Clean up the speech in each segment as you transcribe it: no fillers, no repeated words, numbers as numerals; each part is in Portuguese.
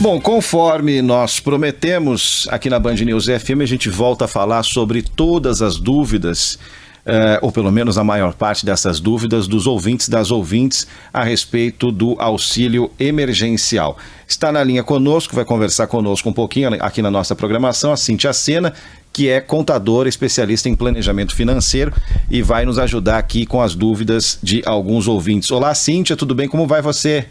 Bom, conforme nós prometemos aqui na Band News FM, a gente volta a falar sobre todas as dúvidas, ou pelo menos a maior parte dessas dúvidas dos ouvintes, das ouvintes, a respeito do auxílio emergencial. Está na linha conosco, vai conversar conosco um pouquinho aqui na nossa programação, a Cíntia Sena, que é contadora, especialista em planejamento financeiro e vai nos ajudar aqui com as dúvidas de alguns ouvintes. Olá, Cíntia, tudo bem? Como vai você?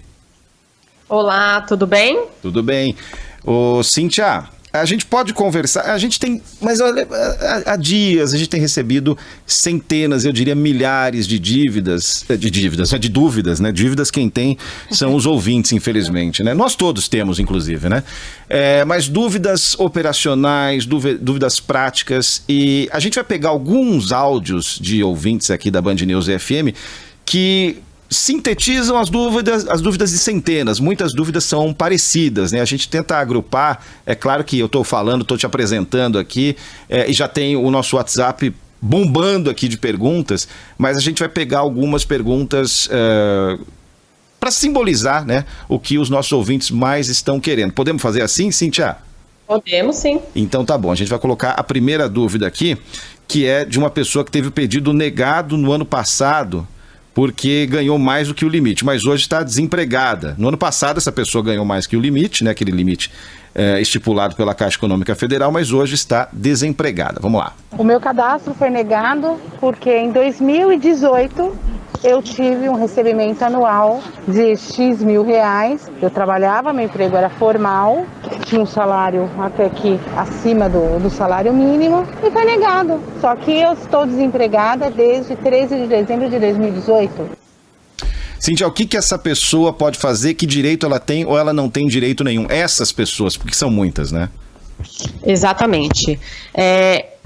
Olá, tudo bem? Tudo bem. Ô, Cíntia, a gente pode conversar, a gente tem, mas olha, há dias a gente tem recebido centenas, eu diria milhares de dúvidas, né? Dívidas quem tem são os ouvintes, infelizmente, né? Nós todos temos, inclusive, né? Mas dúvidas operacionais, dúvidas práticas, e a gente vai pegar alguns áudios de ouvintes aqui da Band News FM que sintetizam as dúvidas de centenas. Muitas dúvidas são parecidas, né? A gente tenta agrupar, é claro que eu estou te apresentando aqui, e já tem o nosso WhatsApp bombando aqui de perguntas, mas a gente vai pegar algumas perguntas para simbolizar, né, o que os nossos ouvintes mais estão querendo. Podemos fazer assim, Cíntia? Podemos, sim. Então tá bom, a gente vai colocar a primeira dúvida aqui, que é de uma pessoa que teve o pedido negado no ano passado, porque ganhou mais do que o limite, mas hoje está desempregada. No ano passado, essa pessoa ganhou mais que o limite, né, aquele limite estipulado pela Caixa Econômica Federal, mas hoje está desempregada. Vamos lá. O meu cadastro foi negado porque em 2018 eu tive um recebimento anual de X mil reais. Eu trabalhava, meu emprego era formal, tinha um salário até que acima do salário mínimo e foi negado. Só que eu estou desempregada desde 13 de dezembro de 2018. Cíntia, o que essa pessoa pode fazer? Que direito ela tem ou ela não tem direito nenhum? Essas pessoas, porque são muitas, né? Exatamente.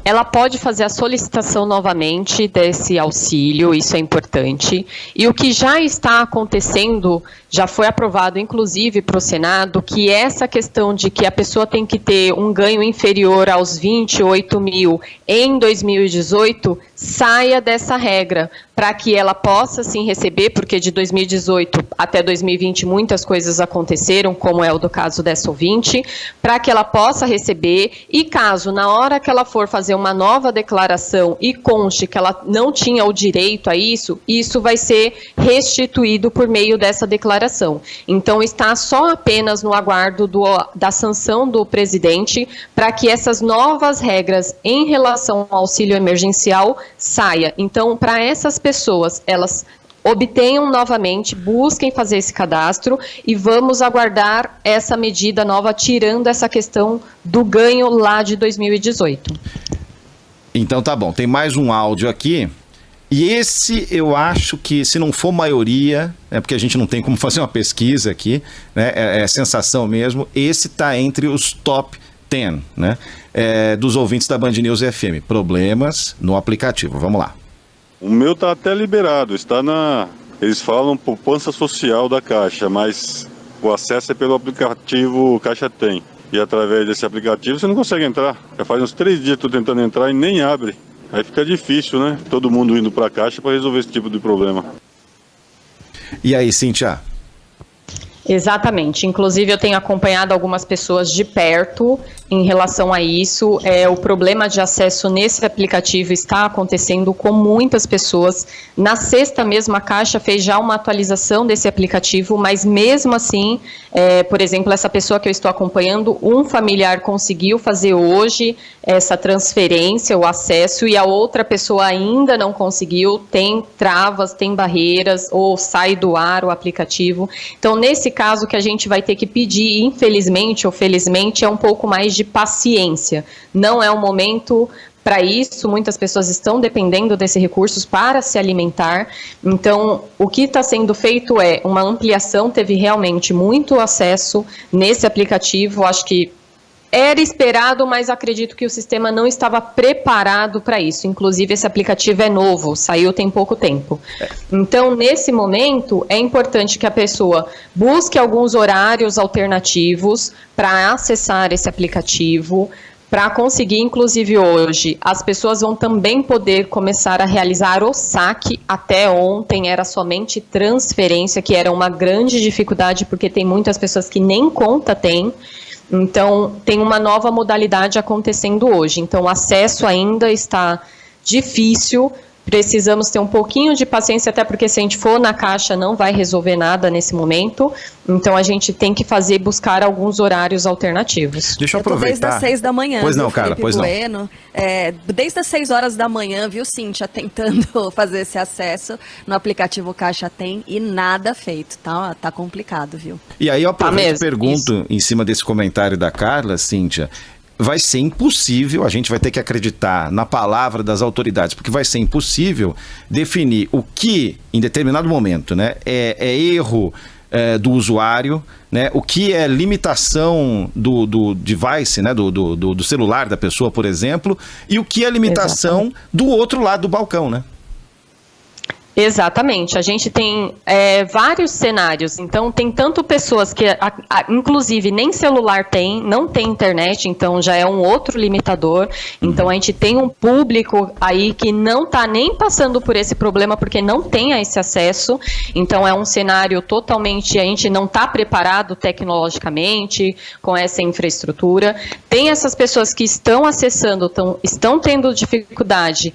Ela pode fazer a solicitação novamente desse auxílio, isso é importante. E o que já está acontecendo, já foi aprovado inclusive para o Senado, que essa questão de que a pessoa tem que ter um ganho inferior aos 28 mil em 2018, saia dessa regra, para que ela possa sim receber, porque de 2018 até 2020 muitas coisas aconteceram, como é o do caso dessa ouvinte, para que ela possa receber e caso na hora que ela for fazer uma nova declaração e conste que ela não tinha o direito a isso, isso vai ser restituído por meio dessa declaração. Então está só apenas no aguardo da sanção do presidente para que essas novas regras em relação ao auxílio emergencial saia. Então, para essas pessoas, elas obtenham novamente, busquem fazer esse cadastro e vamos aguardar essa medida nova, tirando essa questão do ganho lá de 2018. Então tá bom, tem mais um áudio aqui. E esse eu acho que, se não for maioria, porque a gente não tem como fazer uma pesquisa aqui, né, é sensação mesmo, esse está entre os top 10, né, dos ouvintes da Band News FM. Problemas no aplicativo. Vamos lá. O meu está até liberado, eles falam poupança social da Caixa, mas o acesso é pelo aplicativo Caixa Tem. E através desse aplicativo você não consegue entrar. Já faz uns 3 dias que estou tentando entrar e nem abre. Aí fica difícil, né? Todo mundo indo para a Caixa para resolver esse tipo de problema. E aí, Cíntia? Exatamente, inclusive eu tenho acompanhado algumas pessoas de perto em relação a isso, o problema de acesso nesse aplicativo está acontecendo com muitas pessoas. Na sexta mesmo a Caixa fez já uma atualização desse aplicativo, mas mesmo assim, por exemplo, essa pessoa que eu estou acompanhando, um familiar conseguiu fazer hoje essa transferência, o acesso, e a outra pessoa ainda não conseguiu, tem travas, tem barreiras, ou sai do ar o aplicativo. Então, nesse caso, que a gente vai ter que pedir, infelizmente ou felizmente, é um pouco mais de paciência. Não é o momento para isso, muitas pessoas estão dependendo desses recursos para se alimentar. Então, o que está sendo feito é uma ampliação, teve realmente muito acesso nesse aplicativo, acho que era esperado, mas acredito que o sistema não estava preparado para isso. Inclusive, esse aplicativo é novo, saiu tem pouco tempo. Então, nesse momento, é importante que a pessoa busque alguns horários alternativos para acessar esse aplicativo, para conseguir, inclusive hoje, as pessoas vão também poder começar a realizar o saque. Até ontem era somente transferência, que era uma grande dificuldade, porque tem muitas pessoas que nem conta têm. Então, tem uma nova modalidade acontecendo hoje. Então, o acesso ainda está difícil. Precisamos ter um pouquinho de paciência, até porque se a gente for na Caixa não vai resolver nada nesse momento. Então a gente tem que buscar alguns horários alternativos. Deixa eu aproveitar. Desde as 6 da manhã. Pois não, viu, cara, Felipe pois Bueno? Desde as 6 horas da manhã, viu, Cíntia, tentando fazer esse acesso no aplicativo Caixa Tem e nada feito, tá complicado, viu? E aí eu aproveito e pergunto, em cima desse comentário da Carla, Cíntia, vai ser impossível, a gente vai ter que acreditar na palavra das autoridades, porque vai ser impossível definir o que, em determinado momento, né, é erro do usuário, né, o que é limitação do device, né, do celular da pessoa, por exemplo, e o que é limitação do outro lado do balcão, né? Exatamente, a gente tem vários cenários, então tem tanto pessoas que, inclusive, nem celular tem, não tem internet, então já é um outro limitador, então a gente tem um público aí que não está nem passando por esse problema porque não tem esse acesso, então é um cenário totalmente, a gente não está preparado tecnologicamente com essa infraestrutura, tem essas pessoas que estão acessando, estão tendo dificuldade.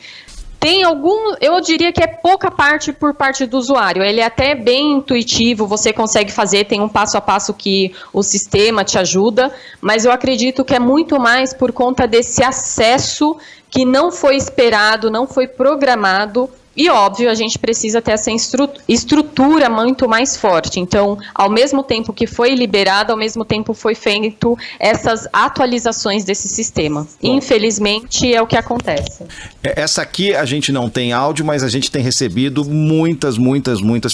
Tem eu diria que é pouca parte por parte do usuário, ele é até bem intuitivo, você consegue fazer, tem um passo a passo que o sistema te ajuda, mas eu acredito que é muito mais por conta desse acesso que não foi esperado, não foi programado. E, óbvio, a gente precisa ter essa estrutura muito mais forte. Então, ao mesmo tempo que foi liberado, ao mesmo tempo foi feito essas atualizações desse sistema. Infelizmente, é o que acontece. Essa aqui a gente não tem áudio, mas a gente tem recebido muitas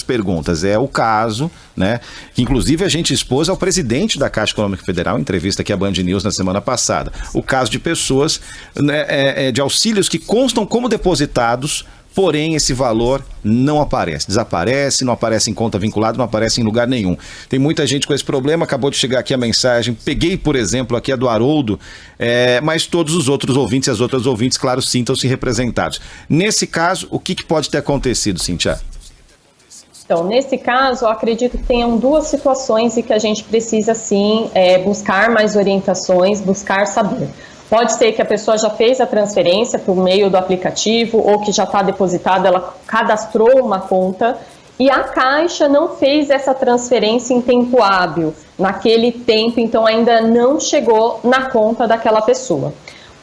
perguntas. É o caso, né, que inclusive a gente expôs ao presidente da Caixa Econômica Federal, em entrevista aqui à Band News na semana passada. O caso de pessoas, né, de auxílios que constam como depositados, porém esse valor não aparece, desaparece, não aparece em conta vinculada, não aparece em lugar nenhum. Tem muita gente com esse problema, acabou de chegar aqui a mensagem, peguei, por exemplo, aqui a do Haroldo, mas todos os outros ouvintes e as outras ouvintes, claro, sintam-se representados. Nesse caso, o que pode ter acontecido, Cíntia? Então, nesse caso, eu acredito que tenham duas situações e que a gente precisa, sim, buscar mais orientações, buscar saber. Pode ser que a pessoa já fez a transferência por meio do aplicativo ou que já está depositada, ela cadastrou uma conta e a Caixa não fez essa transferência em tempo hábil, naquele tempo, então ainda não chegou na conta daquela pessoa.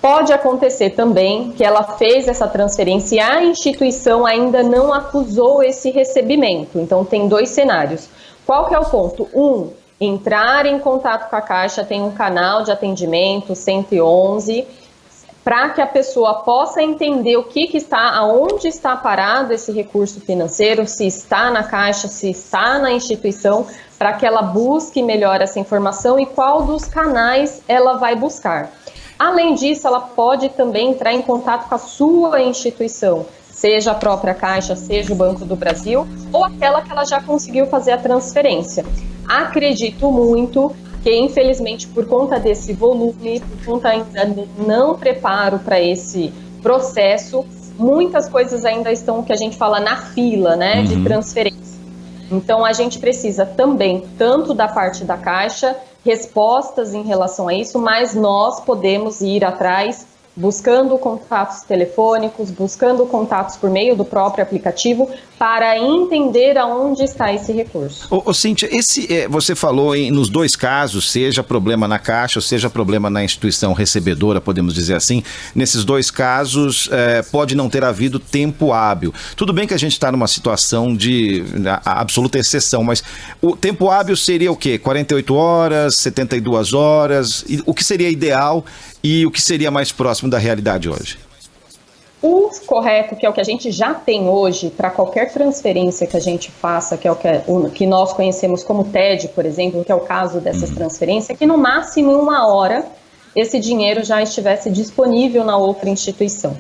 Pode acontecer também que ela fez essa transferência e a instituição ainda não acusou esse recebimento, então tem dois cenários. Qual que é o ponto? Entrar em contato com a Caixa, tem um canal de atendimento, 111, para que a pessoa possa entender o que está, aonde está parado esse recurso financeiro, se está na Caixa, se está na instituição, para que ela busque melhor essa informação e qual dos canais ela vai buscar. Além disso, ela pode também entrar em contato com a sua instituição, seja a própria Caixa, seja o Banco do Brasil, ou aquela que ela já conseguiu fazer a transferência. Acredito muito que, infelizmente, por conta desse volume, por conta ainda do não preparo para esse processo, muitas coisas ainda estão, o que a gente fala, na fila, né, de transferência. Então, a gente precisa também, tanto da parte da Caixa, respostas em relação a isso, mas nós podemos ir atrás buscando contatos telefônicos, buscando contatos por meio do próprio aplicativo para entender aonde está esse recurso. Cíntia, você falou nos dois casos, seja problema na Caixa, seja problema na instituição recebedora, podemos dizer assim, nesses dois casos pode não ter havido tempo hábil. Tudo bem que a gente está numa situação de absoluta exceção, mas o tempo hábil seria o quê? 48 horas, 72 horas? O que seria ideal e o que seria mais próximo da realidade hoje? O correto, que é o que a gente já tem hoje, para qualquer transferência que a gente faça, que é o que nós conhecemos como TED, por exemplo, que é o caso dessas transferências, é que no máximo em 1 hora esse dinheiro já estivesse disponível na outra instituição.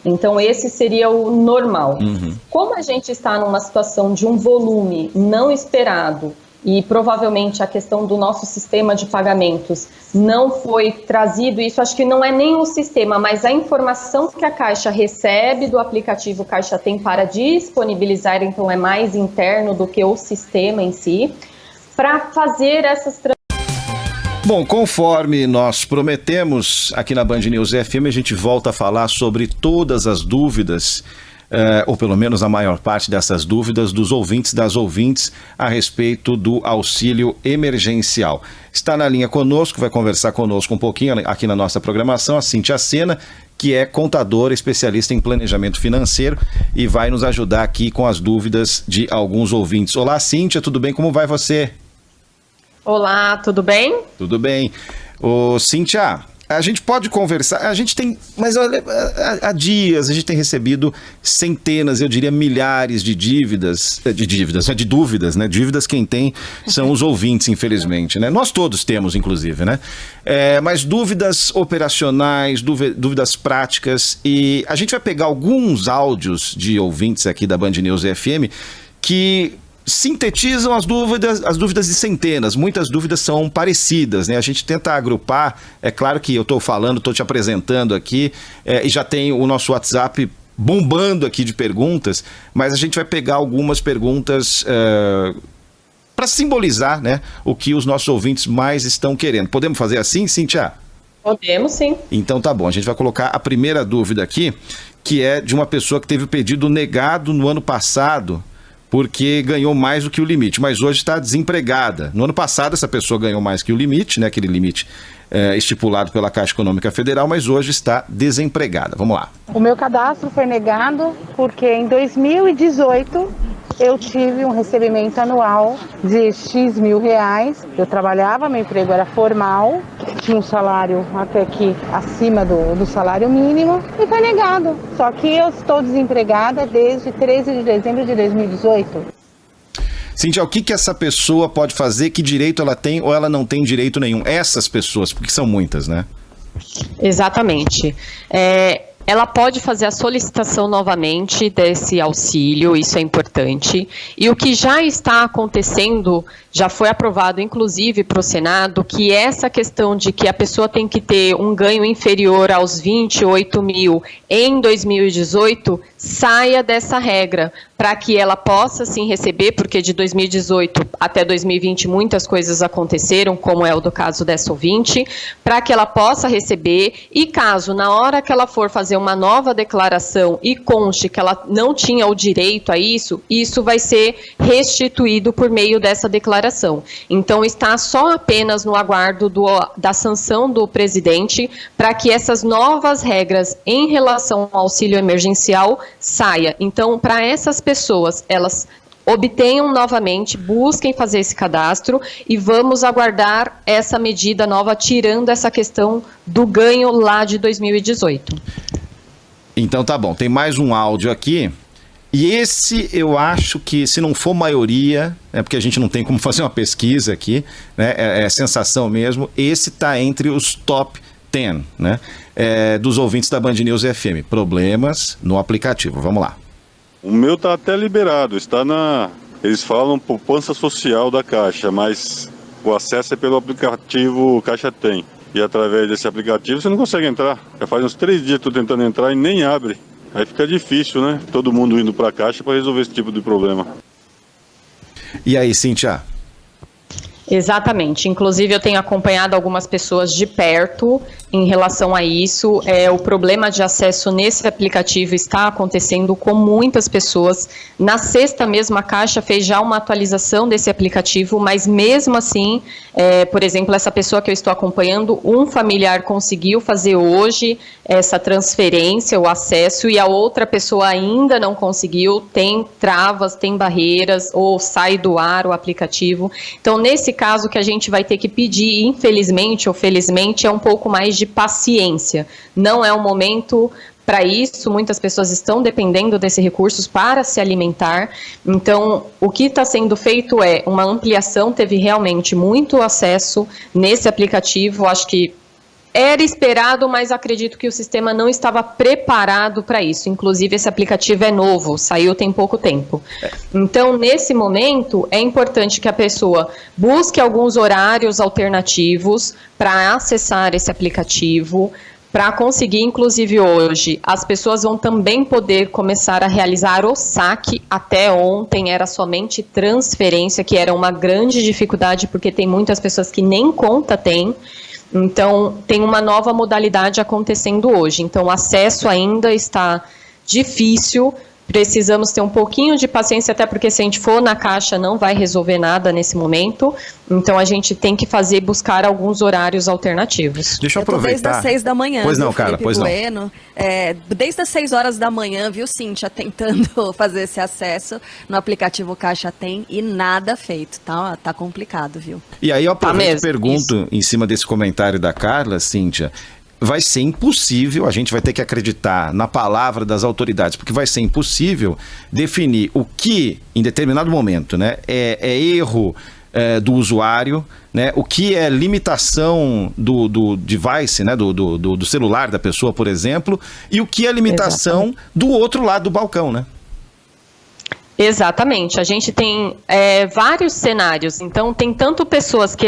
Então esse seria o normal. Como a gente está numa situação de um volume não esperado e provavelmente a questão do nosso sistema de pagamentos não foi trazido, isso acho que não é nem o sistema, mas a informação que a Caixa recebe do aplicativo Caixa Tem para disponibilizar, então é mais interno do que o sistema em si, para fazer essas Bom, conforme nós prometemos aqui na Band News FM, a gente volta a falar sobre todas as dúvidas, ou pelo menos a maior parte dessas dúvidas dos ouvintes, das ouvintes, a respeito do auxílio emergencial. Está na linha conosco, vai conversar conosco um pouquinho aqui na nossa programação, a Cíntia Sena, que é contadora, especialista em planejamento financeiro e vai nos ajudar aqui com as dúvidas de alguns ouvintes. Olá, Cíntia, tudo bem? Como vai você? Olá, tudo bem? Tudo bem. Ô, Cíntia, a gente pode conversar, a gente tem, mas olha, há dias a gente tem recebido centenas, eu diria milhares de dúvidas, né? Dívidas quem tem são os ouvintes, infelizmente, né? Nós todos temos, inclusive, né? Mas dúvidas operacionais, dúvidas práticas, e a gente vai pegar alguns áudios de ouvintes aqui da Band News FM que sintetizam as dúvidas de centenas. Muitas dúvidas são parecidas, né? A gente tenta agrupar, é claro que eu estou te apresentando aqui, e já tem o nosso WhatsApp bombando aqui de perguntas, mas a gente vai pegar algumas perguntas para simbolizar, né, o que os nossos ouvintes mais estão querendo. Podemos fazer assim, Cíntia? Podemos, sim. Então tá bom, a gente vai colocar a primeira dúvida aqui, que é de uma pessoa que teve o pedido negado no ano passado, porque ganhou mais do que o limite, mas hoje está desempregada. No ano passado, essa pessoa ganhou mais que o limite, né, aquele limite estipulado pela Caixa Econômica Federal, mas hoje está desempregada. Vamos lá. O meu cadastro foi negado porque em 2018 eu tive um recebimento anual de X mil reais. Eu trabalhava, meu emprego era formal, tinha um salário até que acima do salário mínimo e foi negado. Só que eu estou desempregada desde 13 de dezembro de 2018. Cíntia, o que essa pessoa pode fazer? Que direito ela tem ou ela não tem direito nenhum? Essas pessoas, porque são muitas, né? Exatamente. Ela pode fazer a solicitação novamente desse auxílio, isso é importante. E o que já está acontecendo, já foi aprovado inclusive para o Senado, que essa questão de que a pessoa tem que ter um ganho inferior aos 28 mil em 2018, saia dessa regra, para que ela possa sim receber, porque de 2018 até 2020 muitas coisas aconteceram, como é o do caso dessa ouvinte, para que ela possa receber e caso na hora que ela for fazer uma nova declaração e conste que ela não tinha o direito a isso, isso vai ser restituído por meio dessa declaração. Então está só apenas no aguardo da sanção do presidente para que essas novas regras em relação ao auxílio emergencial saia. Então, para essas pessoas, elas obtenham novamente, busquem fazer esse cadastro e vamos aguardar essa medida nova, tirando essa questão do ganho lá de 2018. Então tá bom, tem mais um áudio aqui. E esse eu acho que, se não for maioria, porque a gente não tem como fazer uma pesquisa aqui, né, é sensação mesmo, esse tá entre os top 10, né, dos ouvintes da Band News FM. Problemas no aplicativo. Vamos lá. O meu tá até liberado, eles falam poupança social da Caixa, mas o acesso é pelo aplicativo Caixa Tem. E através desse aplicativo você não consegue entrar. Já faz uns 3 dias que estou tentando entrar e nem abre. Aí fica difícil, né? Todo mundo indo para a Caixa para resolver esse tipo de problema. E aí, Cíntia? Exatamente. Inclusive, eu tenho acompanhado algumas pessoas de perto em relação a isso. O problema de acesso nesse aplicativo está acontecendo com muitas pessoas. Na sexta mesmo, a Caixa fez já uma atualização desse aplicativo, mas mesmo assim, por exemplo, essa pessoa que eu estou acompanhando, um familiar conseguiu fazer hoje essa transferência, o acesso, e a outra pessoa ainda não conseguiu, tem travas, tem barreiras, ou sai do ar o aplicativo. Então, nesse caso, que a gente vai ter que pedir, infelizmente ou felizmente, é um pouco mais de paciência. Não é o momento para isso, muitas pessoas estão dependendo desses recursos para se alimentar. Então, o que está sendo feito é uma ampliação, teve realmente muito acesso nesse aplicativo, acho que Era esperado, mas acredito que o sistema não estava preparado para isso. Inclusive, esse aplicativo é novo, saiu tem pouco tempo. Então, nesse momento, é importante que a pessoa busque alguns horários alternativos para acessar esse aplicativo, para conseguir, inclusive hoje, as pessoas vão também poder começar a realizar o saque. Até ontem era somente transferência, que era uma grande dificuldade, porque tem muitas pessoas que nem conta têm. Então, tem uma nova modalidade acontecendo hoje. Então, o acesso ainda está difícil. Precisamos ter um pouquinho de paciência, até porque se a gente for na Caixa não vai resolver nada nesse momento. Então a gente tem que buscar alguns horários alternativos. Deixa eu aproveitar. Desde as 6 da manhã. Pois não, cara, pois Bueno. Desde as 6 horas da manhã, viu, Cíntia, tentando fazer esse acesso no aplicativo Caixa Tem e nada feito, tá? Tá complicado, viu? E aí eu aproveito e pergunto, em cima desse comentário da Carla, Cíntia, vai ser impossível, a gente vai ter que acreditar na palavra das autoridades, porque vai ser impossível definir o que, em determinado momento, né, é erro do usuário, né, o que é limitação do device, né, do celular da pessoa, por exemplo, e o que é limitação do outro lado do balcão, né? Exatamente, a gente tem vários cenários, então tem tanto pessoas que,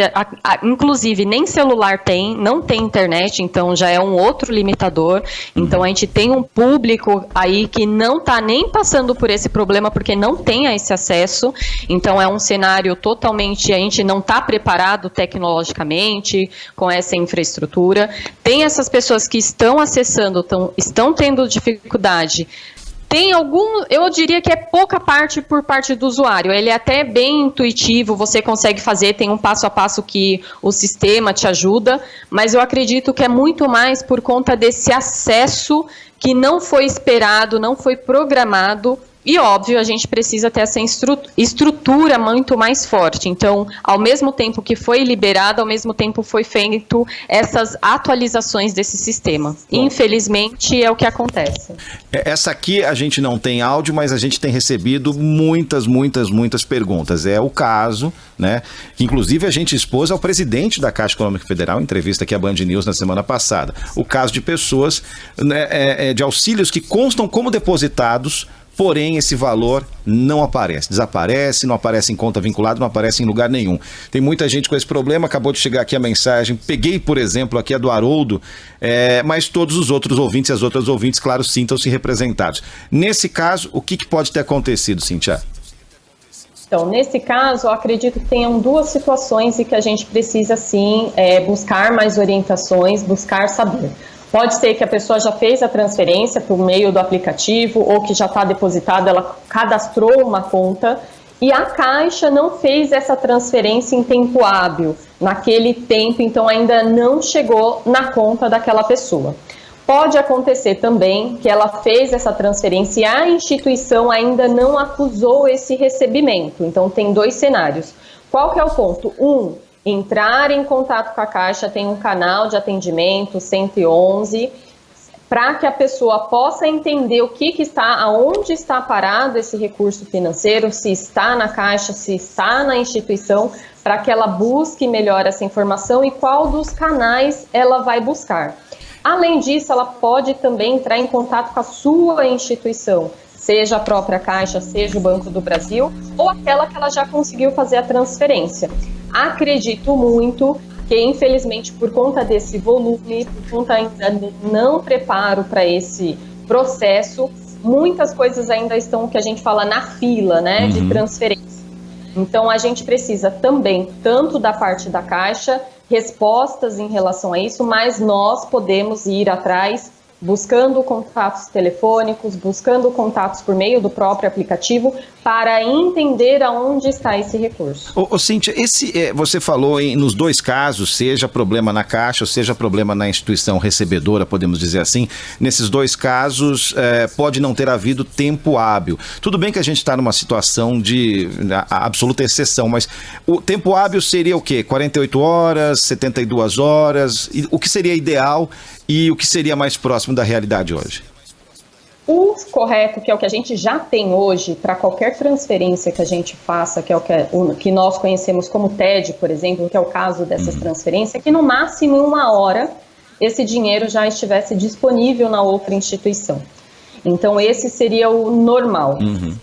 inclusive, nem celular tem, não tem internet, então já é um outro limitador, então a gente tem um público aí que não está nem passando por esse problema porque não tem esse acesso, então é um cenário totalmente, a gente não está preparado tecnologicamente com essa infraestrutura, tem essas pessoas que estão acessando, estão tendo dificuldade. Tem eu diria que é pouca parte por parte do usuário, ele é até bem intuitivo, você consegue fazer, tem um passo a passo que o sistema te ajuda, mas eu acredito que é muito mais por conta desse acesso que não foi esperado, não foi programado. E, óbvio, a gente precisa ter essa estrutura muito mais forte. Então, ao mesmo tempo que foi liberado, ao mesmo tempo foi feito essas atualizações desse sistema. Bom, infelizmente, é o que acontece. Essa aqui a gente não tem áudio, mas a gente tem recebido muitas perguntas. É o caso, né, que inclusive a gente expôs ao presidente da Caixa Econômica Federal, em entrevista aqui à Band News na semana passada. O caso de pessoas, né, de auxílios que constam como depositados, porém esse valor não aparece, desaparece, não aparece em conta vinculada, não aparece em lugar nenhum. Tem muita gente com esse problema, acabou de chegar aqui a mensagem, peguei, por exemplo, aqui a do Haroldo, mas todos os outros ouvintes e as outras ouvintes, claro, sintam-se representados. Nesse caso, o que pode ter acontecido, Cíntia? Então, nesse caso, eu acredito que tenham duas situações e que a gente precisa, sim, buscar mais orientações, buscar saber. Pode ser que a pessoa já fez a transferência por meio do aplicativo ou que já está depositada, ela cadastrou uma conta e a Caixa não fez essa transferência em tempo hábil. Naquele tempo, então, ainda não chegou na conta daquela pessoa. Pode acontecer também que ela fez essa transferência e a instituição ainda não acusou esse recebimento. Então, tem dois cenários. Qual que é o ponto? Entrar em contato com a Caixa, tem um canal de atendimento, 111, para que a pessoa possa entender o que está, aonde está parado esse recurso financeiro, se está na Caixa, se está na instituição, para que ela busque melhor essa informação e qual dos canais ela vai buscar. Além disso, ela pode também entrar em contato com a sua instituição, seja a própria Caixa, seja o Banco do Brasil, ou aquela que ela já conseguiu fazer a transferência. Acredito muito que, infelizmente, por conta desse volume, por conta ainda do não preparo para esse processo, muitas coisas ainda estão, o que a gente fala, na fila, né, de transferência. Então, a gente precisa também, tanto da parte da Caixa, respostas em relação a isso, mas nós podemos ir atrás buscando contatos telefônicos, buscando contatos por meio do próprio aplicativo para entender aonde está esse recurso. Cíntia, você falou nos dois casos, seja problema na Caixa, seja problema na instituição recebedora, podemos dizer assim, nesses dois casos pode não ter havido tempo hábil. Tudo bem que a gente está numa situação de absoluta exceção, mas o tempo hábil seria o quê? 48 horas, 72 horas? O que seria ideal e o que seria mais próximo da realidade hoje? O correto, que é o que a gente já tem hoje, para qualquer transferência que a gente faça, que é o que nós conhecemos como TED, por exemplo, que é o caso dessas transferências, é que no máximo em 1 hora esse dinheiro já estivesse disponível na outra instituição. Então, esse seria o normal.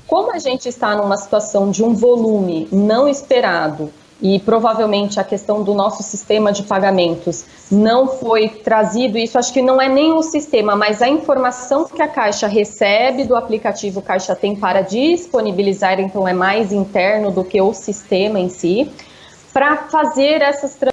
Como a gente está numa situação de um volume não esperado e provavelmente a questão do nosso sistema de pagamentos não foi trazido, isso acho que não é nem o sistema, mas a informação que a Caixa recebe do aplicativo Caixa Tem para disponibilizar, então é mais interno do que o sistema em si, para fazer essas